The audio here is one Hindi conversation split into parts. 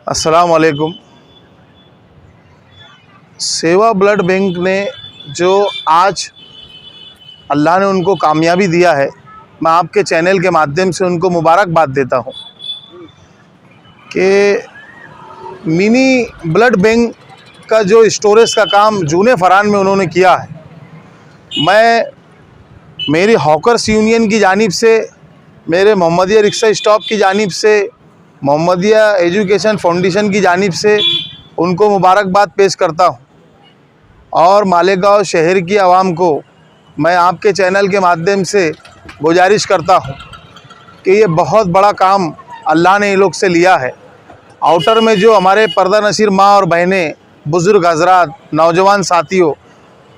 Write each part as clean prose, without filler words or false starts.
अस्सलाम वालेकुम। सेवा ब्लड बैंक ने जो आज अल्लाह ने उनको कामयाबी दिया है, मैं आपके चैनल के माध्यम से उनको मुबारकबाद देता हूँ कि मिनी ब्लड बैंक का जो स्टोरेज का काम जूने फरान में उन्होंने किया है। मैं मेरी हॉकर्स यूनियन की जानिब से, मेरे मोहम्मदिया रिक्शा स्टॉप की जानिब से, मोहम्मदिया एजुकेशन फाउंडेशन की जानिब से उनको मुबारकबाद पेश करता हूँ। और मालेगांव शहर की आवाम को मैं आपके चैनल के माध्यम से गुजारिश करता हूँ कि ये बहुत बड़ा काम अल्लाह ने ये लोग से लिया है। आउटर में जो हमारे पर्दा नसीर माँ और बहनें, बुज़ुर्ग हजरात, नौजवान साथियों,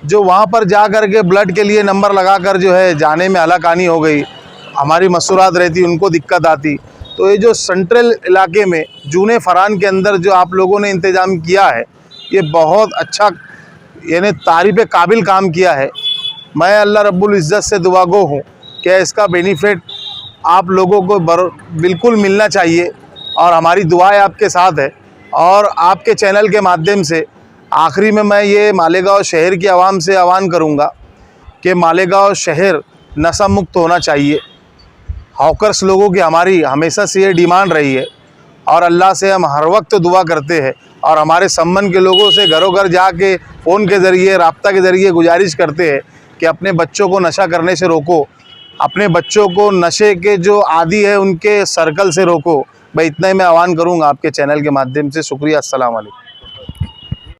जो वहाँ पर जा कर के ब्लड के लिए नंबर लगा कर जो है जाने में हलाकानी हो गई, हमारी मसूरात रहती, उनको दिक्कत आती, तो ये जो सेंट्रल इलाके में जूने फरान के अंदर जो आप लोगों ने इंतज़ाम किया है, ये बहुत अच्छा, यानी तारीफ़ काबिल काम किया है। मैं अल्लाह रब्बुल इज़्ज़त से दुआगो हूँ कि इसका बेनिफिट आप लोगों को बिल्कुल मिलना चाहिए और हमारी दुआएं आपके साथ है। और आपके चैनल के माध्यम से आखिरी में मैं ये मालेगांव शहर की आवाम से आह्वान करूँगा कि मालेगांव शहर नशा मुक्त होना चाहिए। हॉकर्स लोगों की हमारी हमेशा से ये डिमांड रही है और अल्लाह से हम हर वक्त दुआ करते हैं और हमारे संबंध के लोगों से घरों घर जाके फ़ोन के ज़रिए, राब्ता के ज़रिए गुजारिश करते हैं कि अपने बच्चों को नशा करने से रोको, अपने बच्चों को नशे के जो आदी है उनके सर्कल से रोको। मैं इतना ही मैं आह्वान करूँगा आपके चैनल के माध्यम से। शुक्रिया। अस्सलाम वालेकुम।